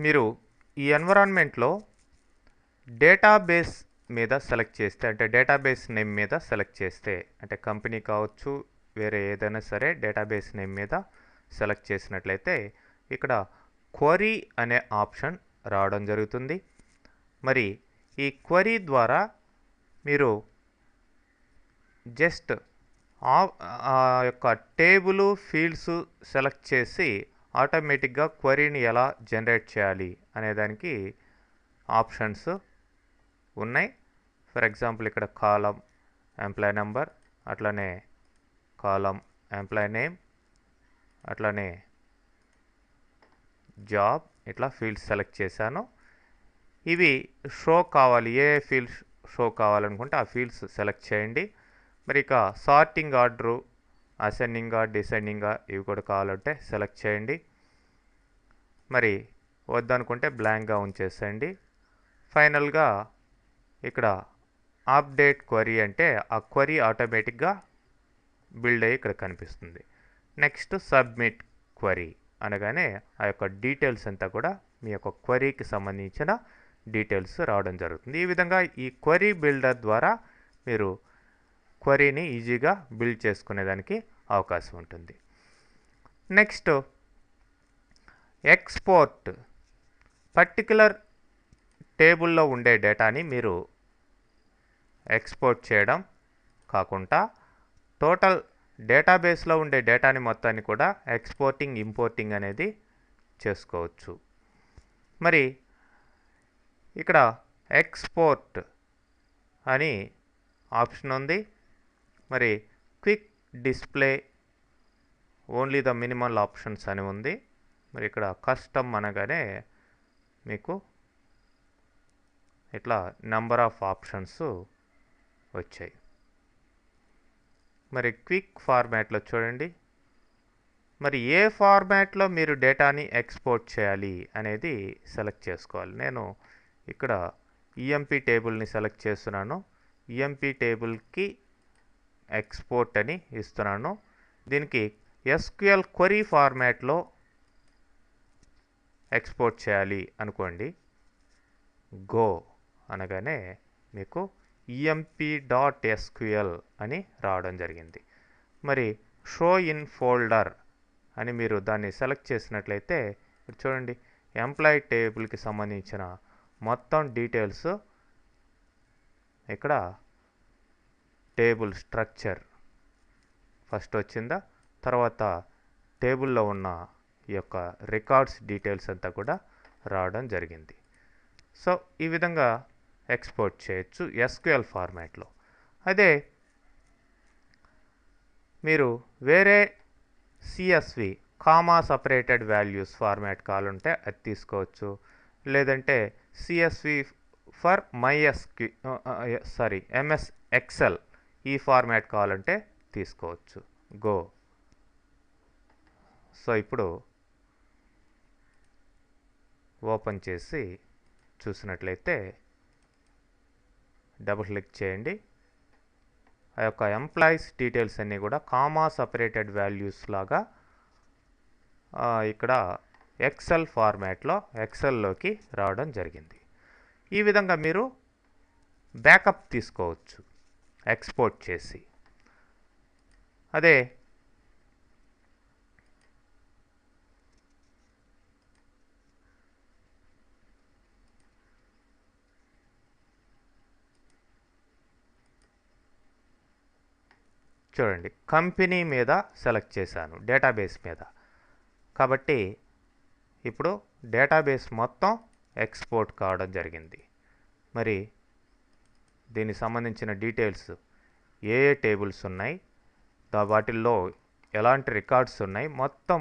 మీరు ఈ ఎన్విరాన్మెంట్లో డేటాబేస్ మీద సెలెక్ట్ చేస్తే, అంటే డేటాబేస్ నేమ్ మీద సెలెక్ట్ చేస్తే, అంటే కంపెనీ కావచ్చు వేరే ఏదైనా సరే డేటాబేస్ నేమ్ మీద సెలెక్ట్ చేసినట్లయితే ఇక్కడ క్వరీ అనే ఆప్షన్ రావడం జరుగుతుంది. మరి ఈ క్వరీ ద్వారా మీరు జస్ట్ ఆ యొక్క టేబుల్ ఫీల్డ్స్ సెలెక్ట్ చేసి ఆటోమేటిక్గా క్వరీని ఎలా జనరేట్ చేయాలి అనేదానికి ఆప్షన్స్ ఉన్నాయి. ఫర్ ఎగ్జాంపుల్ ఇక్కడ కాలం ఎంప్లాయ్ నెంబర్, అట్లనే కాలం ఎంప్లాయ్ నేమ్, అట్లనే జాబ్, ఇట్లా ఫీల్డ్స్ సెలెక్ట్ చేశాను. ఇవి షో కావాలి, ఏ ఫీల్డ్స్ షో కావాలనుకుంటే ఆ ఫీల్డ్స్ సెలెక్ట్ చేయండి. మరి ఇక సార్టింగ్ ఆర్డరు, అసెండింగా డిసెండింగా ఇవి కూడా కావాలంటే సెలెక్ట్ చేయండి. మరి వద్దనుకుంటే బ్లాంక్గా ఉంచేసేయండి. ఫైనల్గా ఇక్కడ అప్డేట్ క్వరీ అంటే ఆ క్వరీ ఆటోమేటిక్గా బిల్డ్ అయ్యి ఇక్కడ కనిపిస్తుంది. నెక్స్ట్ సబ్మిట్ క్వరీ అనగానే ఆ యొక్క డీటెయిల్స్ అంతా కూడా మీ యొక్క క్వరీకి సంబంధించిన డీటెయిల్స్ రావడం జరుగుతుంది. ఈ విధంగా ఈ క్వరీ బిల్డర్ ద్వారా మీరు క్వరీని ఈజీగా బిల్డ్ చేసుకునేదానికి అవకాశం ఉంటుంది. Next export. పర్టికులర్ టేబుల్లో ఉండే డేటాని మీరు ఎక్స్పోర్ట్ చేయడం కాకుండా టోటల్ డేటాబేస్లో ఉండే డేటాని మొత్తాన్ని కూడా ఎక్స్పోర్టింగ్ ఇంపోర్టింగ్ అనేది చేసుకోవచ్చు. మరి ఇక్కడ ఎక్స్పోర్ట్ అని ఆప్షన్ ఉంది. మరి quick display only the minimal options అని ఉంది. మరి ఇక్కడ కస్టమ్ అనగానే మీకు ఇట్లా నెంబర్ ఆఫ్ ఆప్షన్స్ వచ్చాయి. మరి క్విక్ ఫార్మాట్లో చూడండి, మరి ఏ ఫార్మాట్లో మీరు డేటాని ఎక్స్పోర్ట్ చేయాలి అనేది సెలెక్ట్ చేసుకోవాలి. నేను ఇక్కడ ఈఎంపీ టేబుల్ని సెలెక్ట్ చేస్తున్నాను. ఈఎంపీ టేబుల్కి ఎక్స్పోర్ట్ అని ఇస్తున్నాను. దీనికి ఎస్క్యూఎల్ క్వరీ ఫార్మాట్లో ఎక్స్పోర్ట్ చేయాలి అనుకోండి. గో అనగానే మీకు emp.sql అని రావడం జరిగింది. మరి షో ఇన్ ఫోల్డర్ అని మీరు దాన్ని సెలెక్ట్ చేసినట్లయితే చూడండి, ఎంప్లాయీ టేబుల్కి సంబంధించిన మొత్తం డీటెయిల్స్ ఇక్కడ టేబుల్ స్ట్రక్చర్ ఫస్ట్ వచ్చిందా, తర్వాత టేబుల్లో ఉన్న ఈ యొక్క రికార్డ్స్ డీటెయిల్స్ అంతా కూడా రావడం జరిగింది. సో ఈ విధంగా ఎక్స్పోర్ట్ చేయొచ్చు ఎస్క్యూఎల్ ఫార్మాట్లో. అదే మీరు వేరే CSV comma separated values format కావాలంటే అది తీసుకోవచ్చు. లేదంటే సిఎస్వి ఫర్ ఎంఎస్ ఎక్సెల్ ఈ ఫార్మాట్ కావాలంటే తీసుకోవచ్చు. గో. సో ఇప్పుడు ఓపెన్ చేసి చూసినట్లయితే డబుల్ క్లిక్ చేయండి. ఆ యొక్క ఎంప్లాయీస్ డీటెయిల్స్ అన్నీ కూడా కామా సపరేటెడ్ వాల్యూస్ లాగా ఇక్కడ ఎక్సెల్ ఫార్మాట్లో ఎక్సెల్లోకి రావడం జరిగింది. ఈ విధంగా మీరు బ్యాకప్ తీసుకోవచ్చు ఎక్స్పోర్ట్ చేసి. అదే చూడండి, కంపెనీ మీద సెలెక్ట్ చేశాను డేటాబేస్ మీద, కాబట్టి ఇప్పుడు డేటాబేస్ మొత్తం ఎక్స్పోర్ట్ కావడం జరిగింది. మరి దీనికి సంబంధించిన డీటెయిల్స్ ఏ టేబుల్స్ ఉన్నాయి, వాటిల్లో ఎలాంటి రికార్డ్స్ ఉన్నాయి, మొత్తం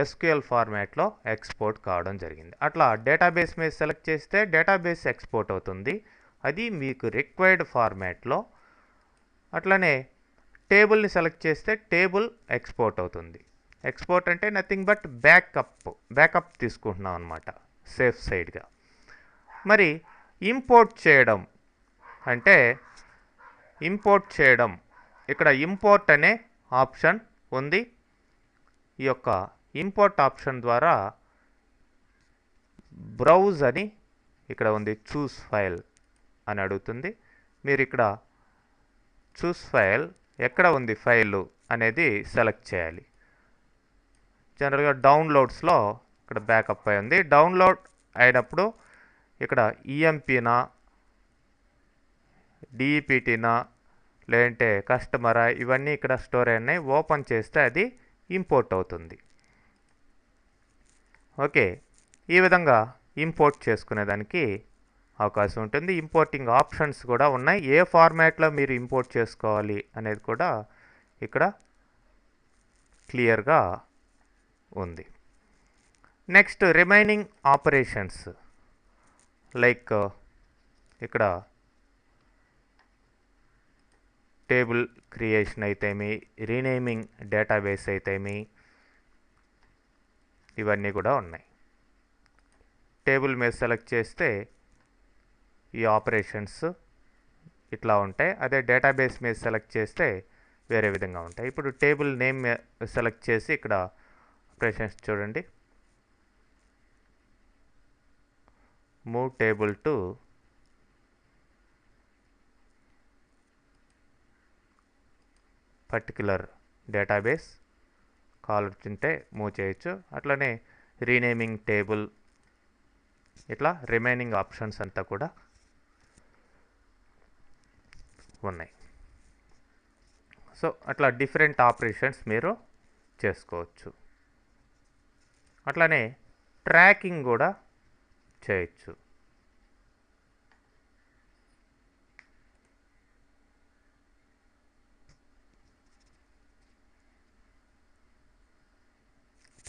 ఎస్క్యూఎల్ ఫార్మాట్లో ఎక్స్పోర్ట్ కావడం జరిగింది. అట్లా డేటాబేస్ మీద సెలెక్ట్ చేస్తే డేటాబేస్ ఎక్స్పోర్ట్ అవుతుంది, అది మీకు రిక్వైర్డ్ ఫార్మాట్లో. అట్లనే టేబుల్ని సెలెక్ట్ చేస్తే టేబుల్ ఎక్స్పోర్ట్ అవుతుంది. ఎక్స్పోర్ట్ అంటే నథింగ్ బట్ బ్యాకప్ తీసుకుంటున్నాం అనమాట, సేఫ్ సైడ్గా. మరి ఇంపోర్ట్ చేయడం అంటే ఇక్కడ ఇంపోర్ట్ అనే ఆప్షన్ ఉంది. ఈ యొక్క ఇంపోర్ట్ ఆప్షన్ ద్వారా బ్రౌజ్ అని ఇక్కడ ఉంది, చూస్ ఫైల్ అని అడుగుతుంది. మీరు ఇక్కడ చూస్ ఫైల్ ఎక్కడ ఉంది ఫైలు అనేది సెలెక్ట్ చేయాలి. జనరల్గా డౌన్లోడ్స్లో ఇక్కడ బ్యాకప్ అయి ఉంది. డౌన్లోడ్ అయినప్పుడు ఇక్కడ ఈఎంపీనా డిఈపిటీనా లేదంటే కస్టమరా ఇవన్నీ ఇక్కడ స్టోర్ అయినాయి. ఓపెన్ చేస్తే అది ఇంపోర్ట్ అవుతుంది. ఓకే, ఈ విధంగా ఇంపోర్ట్ చేసుకునేదానికి అవకాశం ఉంటుంది. ఇంపోర్టింగ్ ఆప్షన్స్ కూడా ఉన్నాయి. ఏ ఫార్మాట్లో మీరు ఇంపోర్ట్ చేసుకోవాలి అనేది కూడా ఇక్కడ క్లియర్గా ఉంది. నెక్స్ట్ రిమైనింగ్ ఆపరేషన్స్ లైక్ ఇక్కడ టేబుల్ క్రియేషన్ అయితేమి, రీనేమింగ్ డేటాబేస్ అయితేమి, ఇవన్నీ కూడా ఉన్నాయి. టేబుల్ మీద సెలెక్ట్ చేస్తే ఈ ఆపరేషన్స్ ఇట్లా ఉంటాయి. అదే డేటాబేస్ మీద సెలెక్ట్ చేస్తే వేరే విధంగా ఉంటాయి. ఇప్పుడు టేబుల్ నేమ్ సెలెక్ట్ చేసి ఇక్కడ ఆపరేషన్స్ చూడండి. Move table to particular database కాలర్ ఉంటే మూవ్ చేయొచ్చు. అట్లనే రీనేమింగ్ టేబుల్, ఇట్లా రిమైనింగ్ ఆప్షన్స్ అంతా కూడా ఉన్నాయి. సో అట్లా డిఫరెంట్ ఆపరేషన్స్ మీరు చేసుకోవచ్చు. అట్లనే ట్రాకింగ్ కూడా చేయొచ్చు.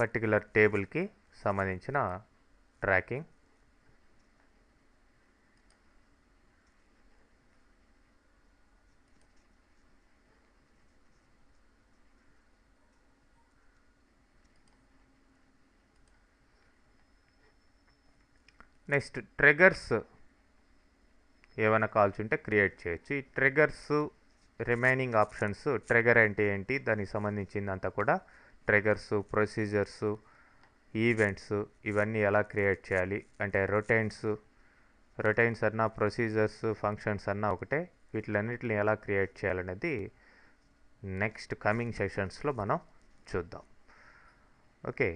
పర్టిక్యులర్ టేబుల్కి సంబంధించిన ట్రాకింగ్. నెక్స్ట్ ట్రిగర్స్ ఏమైనా కాల్స్ ఉంటే క్రియేట్ చేయొచ్చు. ఈ ట్రిగర్స్ రిమైనింగ్ ఆప్షన్స్, ట్రిగర్ అంటే ఏంటి, దానికి సంబంధించిందంతా కూడా ట్రిగర్స్, ప్రొసీజర్స్, ఈవెంట్స్ ఇవన్నీ ఎలా క్రియేట్ చేయాలి అంటే రొటైన్స్ అన్నా ప్రొసీజర్స్ ఫంక్షన్స్ అన్నా ఒకటే, వీటిలన్నిటిని ఎలా క్రియేట్ చేయాలనేది నెక్స్ట్ కమింగ్ సెషన్స్లో మనం చూద్దాం. ఓకే.